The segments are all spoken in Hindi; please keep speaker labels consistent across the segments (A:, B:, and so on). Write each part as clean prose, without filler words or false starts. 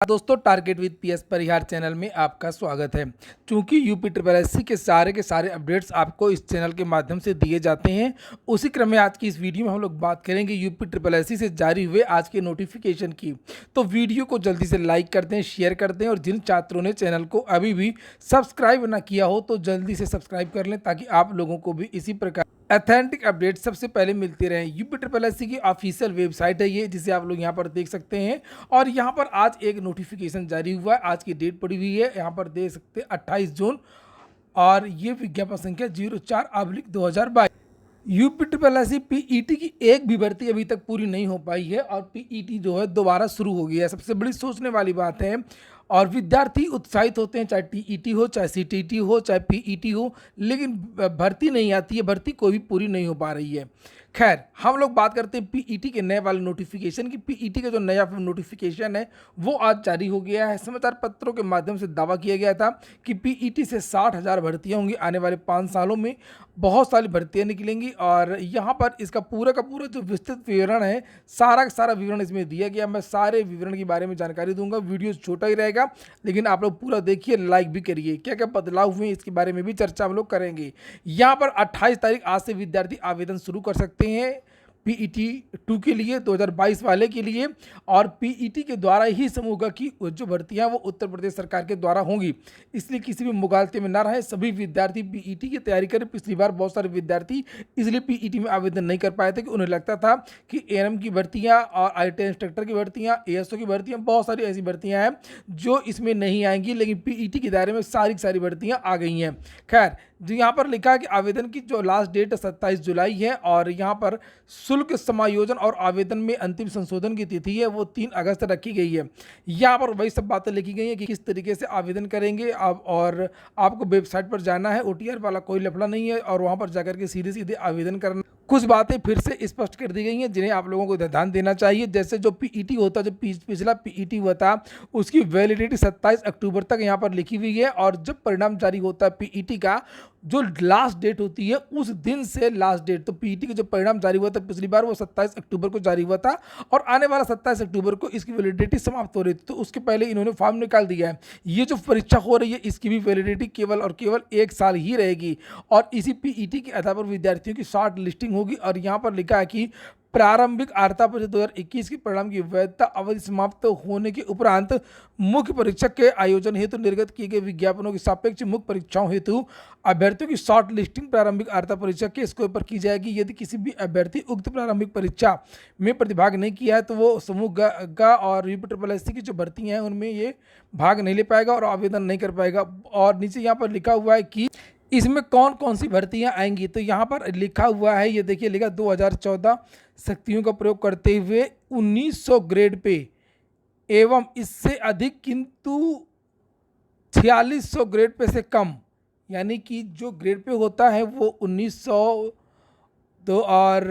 A: दोस्तों, target with PS Parihar channel में आपका स्वागत है। चूंकि यूपी ट्रिपल एससी के सारे अपडेट्स आपको इस चैनल के माध्यम से दिए जाते हैं, उसी क्रम में आज की इस वीडियो में हम लोग बात करेंगे यूपी ट्रिपल एससी से जारी हुए आज के नोटिफिकेशन की। तो वीडियो को जल्दी से लाइक कर दें, शेयर कर दें और जिन छात्रों ने चैनल को अभी भी सब्सक्राइब ना किया हो तो जल्दी से सब्सक्राइब कर लें, ताकि आप लोगों को भी इसी प्रकार ऑथेंटिक अपडेट सबसे पहले मिलते रहें। यूपी ट्रिपल एससी की ऑफिशियल वेबसाइट है ये, जिसे आप लोग यहाँ पर देख सकते हैं। और यहाँ पर आज एक नोटिफिकेशन जारी हुआ है, आज की डेट पड़ी हुई है, यहाँ पर देख सकते हैं 28 जून, और ये विज्ञापन संख्या 04/2022। यूपी ट्रिपल एससी पीईटी की एक भी भर्ती अभी तक पूरी नहीं हो पाई है और पीईटी जो है दोबारा शुरू हो गई है। सबसे बड़ी सोचने वाली बात है, और विद्यार्थी उत्साहित होते हैं, चाहे टीईटी हो, चाहे सीटीईटी हो, चाहे पीईटी हो, लेकिन भर्ती नहीं आती है, भर्ती कोई भी पूरी नहीं हो पा रही है। खैर, हम लोग बात करते हैं पीईटी के नए वाले नोटिफिकेशन की। पीईटी का जो नया नोटिफिकेशन है वो आज जारी हो गया है। समाचार पत्रों के माध्यम से दावा किया गया था कि पीईटी से 60,000 भर्तियां होंगी आने वाले 5 सालों में। बहुत सारी भर्तियां निकलेंगी और यहाँ पर इसका पूरा का पूरा जो विस्तृत विवरण है, सारा का सारा विवरण इसमें दिया गया। मैं सारे विवरण के बारे में जानकारी दूंगा। वीडियो छोटा ही रहेगा, लेकिन आप लोग पूरा देखिए, लाइक भी करिए। क्या क्या बदलाव हुए इसके बारे में भी चर्चा हम लोग करेंगे। यहाँ पर 28 तारीख आज से विद्यार्थी आवेदन शुरू कर सकते हैं पीईटी 2 के लिए, 2022 वाले के लिए। और पीईटी के द्वारा ही समूह की जो भर्तियां वो उत्तर प्रदेश सरकार के द्वारा होंगी, इसलिए किसी भी मुगालते में ना रहे। सभी विद्यार्थी पीईटी की तैयारी करें। पिछली बार बहुत सारे विद्यार्थी इसलिए पीईटी में आवेदन नहीं कर पाए थे कि उन्हें लगता था कि एएनएम की भर्तियां और आईटी इंस्ट्रक्टर की भर्तियां, एएसओ की भर्तियां, बहुत सारी ऐसी भर्तियां हैं जो इसमें नहीं आएंगी, लेकिन पीईटी के दायरे में सारी भर्तियां आ गई हैं। खैर, जो यहाँ पर लिखा है कि आवेदन की जो लास्ट डेट 27 जुलाई है, और यहाँ पर शुल्क समायोजन और आवेदन में अंतिम संशोधन की तिथि है वो 3 अगस्त रखी गई है। यहाँ पर वही सब बातें लिखी गई हैं कि किस तरीके से आवेदन करेंगे आप, और आपको वेबसाइट पर जाना है, ओटीआर वाला कोई लफड़ा नहीं है, और वहाँ पर जाकर के सीधे सीधे आवेदन करना। कुछ बातें फिर से स्पष्ट कर दी गई हैं जिन्हें आप लोगों को ध्यान देना चाहिए। जैसे जो पीईटी होता, जो पिछला पीईटी हुआ था, उसकी वैलिडिटी 27 अक्टूबर तक यहाँ पर लिखी हुई है। और जब परिणाम जारी होता है पीईटी का, जो लास्ट डेट होती है उस दिन से लास्ट डेट, तो पीईटी का जो परिणाम जारी हुआ था पिछली बार वो 27 अक्टूबर को जारी हुआ था, और आने वाला 27 अक्टूबर को इसकी वैलिडिटी समाप्त हो रही थी। तो उसके पहले इन्होंने फॉर्म निकाल दिया है। ये जो परीक्षा हो रही है इसकी भी वैलिडिटी केवल और केवल 1 साल ही रहेगी, और इसी पीईटी के आधार पर विद्यार्थियों की शॉर्ट लिस्टिंग होगी। और यहाँ पर लिखा है कि प्रारंभिक आर्ता परीक्षा 2021 के परिणाम की वैधता अवधि समाप्त होने के उपरांत मुख्य परीक्षा के आयोजन हेतु निर्गत किए गए विज्ञापनों की सापेक्ष मुख्य परीक्षाओं हेतु अभ्यर्थियों की शॉर्ट लिस्टिंग प्रारंभिक आर्ता परीक्षा के स्कोर पर की जाएगी। यदि किसी भी अभ्यर्थी उक्त प्रारंभिक परीक्षा में प्रतिभाग नहीं किया है तो वो समूह ग और यूपी ट्रिपल एससी की जो भर्तियां हैं उनमें ये भाग नहीं ले पाएगा और आवेदन नहीं कर पाएगा। और नीचे यहाँ पर लिखा हुआ है कि इसमें कौन कौन सी भर्तियां आएंगी। तो यहाँ पर लिखा हुआ है, ये देखिए, लिखा 2014 शक्तियों का प्रयोग करते हुए 1900 ग्रेड पे एवं इससे अधिक किंतु 4600 ग्रेड पे से कम, यानी कि जो ग्रेड पे होता है वो 1900 तो और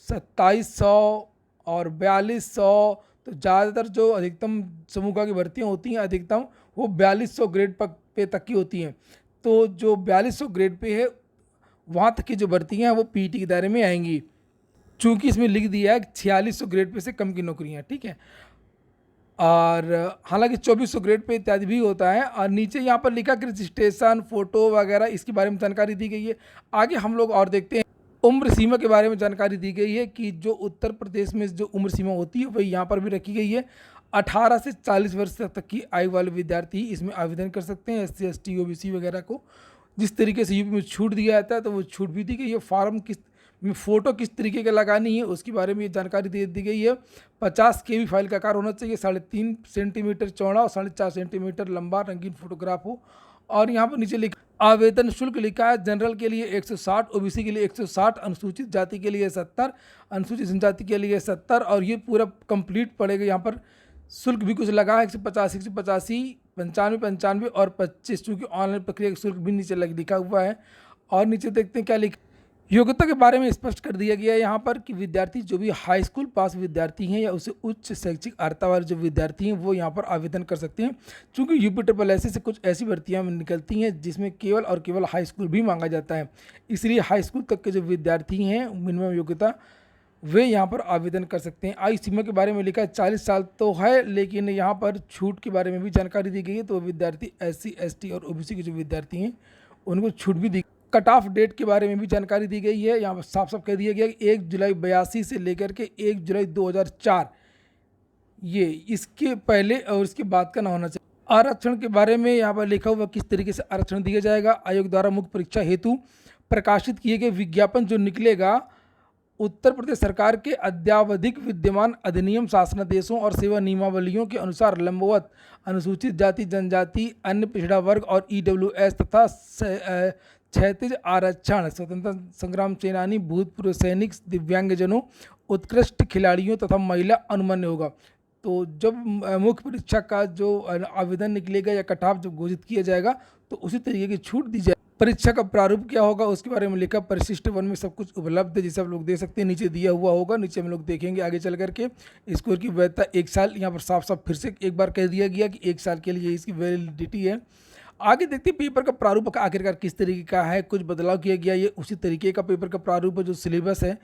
A: 2700 और 4200, तो ज़्यादातर जो अधिकतम समूह की भर्तियाँ होती हैं अधिकतम वो 4200 ग्रेड पे तक की होती हैं। तो जो 4200 ग्रेड पे है वहाँ तक की जो भर्तियाँ हैं वो पीईटी के दायरे में आएंगी, चूँकि इसमें लिख दिया है 4600 ग्रेड पे से कम की नौकरियाँ, ठीक है। और हालांकि 2400 ग्रेड पे इत्यादि भी होता है। और नीचे यहाँ पर लिखा कि रजिस्ट्रेशन, फोटो वगैरह इसके बारे में जानकारी दी गई है। आगे हम लोग और देखते हैं, उम्र सीमा के बारे में जानकारी दी गई है कि जो उत्तर प्रदेश में जो उम्र सीमा होती है वही यहाँ पर भी रखी गई है। 18 से 40 वर्ष तक की आयु वाले विद्यार्थी इसमें आवेदन कर सकते हैं। एससी, एसटी, ओबीसी वगैरह को जिस तरीके से यूपी में छूट दिया जाता है तो वो छूट भी दी गई है। फॉर्म किस में फ़ोटो किस तरीके का लगानी है उसके बारे में जानकारी दे दी गई है। 50 KB फाइल का आकार होना चाहिए, 3.5 सेंटीमीटर चौड़ा और 4.5 सेंटीमीटर लंबा, रंगीन फोटोग्राफ हो। और यहाँ पर नीचे लिखा आवेदन शुल्क लिखा है, जनरल के लिए 160, ओबीसी के लिए 160, अनुसूचित जाति के लिए 70, अनुसूचित जनजाति के लिए 70। और ये पूरा कंप्लीट पड़ेगा। यहाँ पर शुल्क भी कुछ लगा है, 150, 185, 95, 95 और 25, चूँकि ऑनलाइन प्रक्रिया का शुल्क भी नीचे लिखा हुआ है। और नीचे देखते हैं क्या लिखा, योग्यता के बारे में स्पष्ट कर दिया गया है यहाँ पर कि विद्यार्थी जो भी हाई स्कूल पास विद्यार्थी हैं या उससे उच्च शैक्षिक अर्हता वाले जो विद्यार्थी हैं वो यहाँ पर आवेदन कर सकते हैं। चूँकि यूपी ट्रिपल एससी से कुछ ऐसी भर्तियाँ निकलती हैं जिसमें केवल और केवल हाई स्कूल भी मांगा जाता है, इसलिए हाई स्कूल तक के जो विद्यार्थी हैं मिनिमम योग्यता वे यहाँ पर आवेदन कर सकते हैं। आयु सीमा के बारे में लिखा है 40 साल तो है, लेकिन यहाँ पर छूट के बारे में भी जानकारी दी गई है। तो विद्यार्थी SC ST और OBC के जो विद्यार्थी हैं उनको छूट भी दी। कट ऑफ डेट के बारे में भी जानकारी दी गई है। यहाँ पर साफ साफ कह दिया गया कि 1 जुलाई 82 से लेकर के 1 जुलाई 2004 ये इसके पहले और इसके बाद का ना होना चाहिए। आरक्षण के बारे में यहाँ पर लिखा हुआ किस तरीके से आरक्षण दिया जाएगा। आयोग द्वारा मुख्य परीक्षा हेतु प्रकाशित किए गए विज्ञापन जो निकलेगा उत्तर प्रदेश सरकार के अद्यावधिक विद्यमान अधिनियम, शासनादेशों और सेवा नियमावलियों के अनुसार लंबवत अनुसूचित जाति जनजाति, अन्य पिछड़ा वर्ग और EWS तथा क्षैतिज आरक्षण, स्वतंत्रता संग्राम सेनानी, भूतपूर्व सैनिक, दिव्यांगजनों, उत्कृष्ट खिलाड़ियों तथा महिला अनुमन्य होगा। तो जब मुख्य परीक्षा का जो आवेदन निकलेगा या कट ऑफ जब घोषित किया जाएगा तो उसी तरीके की छूट दी जाए। परीक्षा का प्रारूप क्या होगा उसके बारे में लिखा, परिशिष्ट 1 में सब कुछ उपलब्ध है जिसे आप लोग देख सकते हैं। नीचे दिया हुआ होगा, नीचे हम लोग देखेंगे आगे चल करके। स्कोर की वैधता 1 साल, यहाँ पर साफ साफ फिर से एक बार कह दिया गया कि 1 साल के लिए इसकी वैलिडिटी है। आगे देखते हैं पेपर का प्रारूप आखिरकार किस तरीके का है। कुछ बदलाव किया गया, ये उसी तरीके का पेपर का प्रारूप है जो सिलेबस है,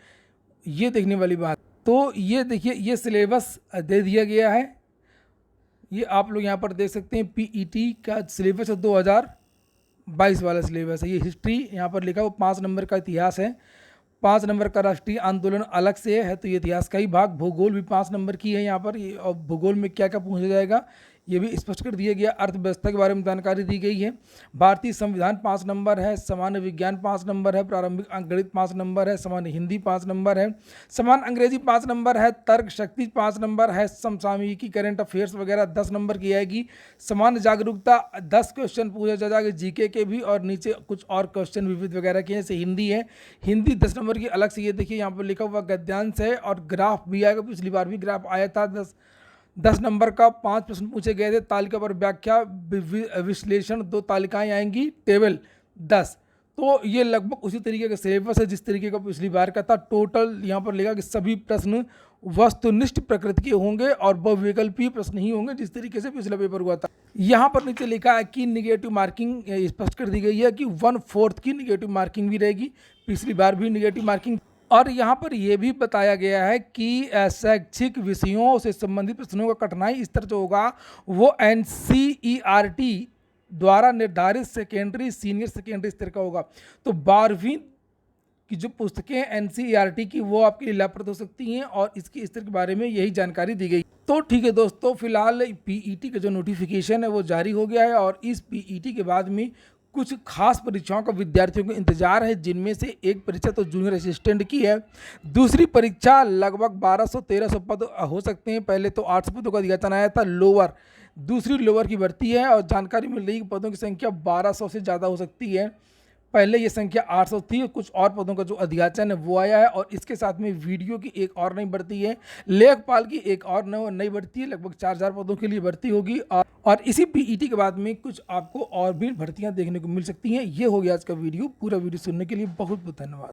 A: ये देखने वाली बात। तो ये देखिए, ये सिलेबस दे दिया गया है। ये आप लोग यहाँ पर देख सकते हैं PET का सिलेबस है, 2022 वाला सिलेबस है। ये हिस्ट्री यहाँ पर लिखा, वो 5 नंबर का इतिहास है। 5 नंबर का राष्ट्रीय आंदोलन अलग से है, तो ये इतिहास का ही भाग। भूगोल भी 5 नंबर की है यहाँ पर। ये और भूगोल में क्या क्या पूछा जाएगा ये भी स्पष्ट कर दिया गया। अर्थव्यवस्था के बारे में जानकारी दी गई है। भारतीय संविधान 5 नंबर है। सामान्य विज्ञान 5 नंबर है। प्रारंभिक अंकगणित 5 नंबर है। सामान्य हिंदी 5 नंबर है। सामान्य अंग्रेजी 5 नंबर है। तर्क शक्ति 5 नंबर है। समसामयिकी करंट अफेयर्स वगैरह 10 नंबर की आएगी। सामान्य जागरूकता 10 क्वेश्चन पूछा जाएगा, GK के भी, और नीचे कुछ और क्वेश्चन विविध वगैरह के, जैसे हिंदी है। हिंदी 10 नंबर की अलग से, ये देखिए यहाँ पर लिखा हुआ गद्यांश है और ग्राफ भी आएगा। पिछली बार भी ग्राफ आया था। 10 नंबर का 5 प्रश्न पूछे गए थे। तालिका पर व्याख्या विश्लेषण 2 तालिकाएं आएंगी, टेबल 10। तो ये लगभग उसी तरीके का सिलेबस है जिस तरीके का पिछली बार का था। टोटल यहाँ पर लिखा कि सभी प्रश्न वस्तुनिष्ठ प्रकृति के होंगे और बहुविकल्पीय प्रश्न ही होंगे जिस तरीके से पिछला पेपर हुआ था। यहाँ पर नीचे लिखा है कि निगेटिव मार्किंग स्पष्ट कर दी गई है कि 1/4 की निगेटिव मार्किंग भी रहेगी। पिछली बार भी निगेटिव मार्किंग। और यहाँ पर यह भी बताया गया है कि शैक्षिक विषयों से संबंधित प्रश्नों का कठिनाई स्तर जो होगा वो NCERT द्वारा निर्धारित सेकेंडरी सीनियर सेकेंडरी स्तर का होगा। तो 12वीं की जो पुस्तकें NCERT की वो आपके लिए लाभप्रद हो सकती हैं और इसके स्तर के बारे में यही जानकारी दी गई। तो ठीक है दोस्तों, फिलहाल PET का जो नोटिफिकेशन है वो जारी हो गया है और इस PET के बाद में कुछ खास परीक्षाओं का विद्यार्थियों को इंतजार है, जिनमें से एक परीक्षा तो जूनियर असिस्टेंट की है। दूसरी परीक्षा लगभग 1200-1300 पद हो सकते हैं। पहले तो 800 पदों का अधियाचन आया था लोअर, दूसरी लोअर की भर्ती है और जानकारी मिल रही है कि पदों की संख्या 1200 से ज़्यादा हो सकती है। पहले ये संख्या 800 थी। कुछ और पदों का जो अधियाचन है वो आया है और इसके साथ में वीडियो की एक और नई भर्ती है, लेखपाल की एक और नई भर्ती है। लगभग 4000 पदों के लिए भर्ती होगी और इसी PET के बाद में कुछ आपको और भी भर्तियां देखने को मिल सकती हैं। ये हो गया आज का वीडियो। पूरा वीडियो सुनने के लिए बहुत बहुत धन्यवाद।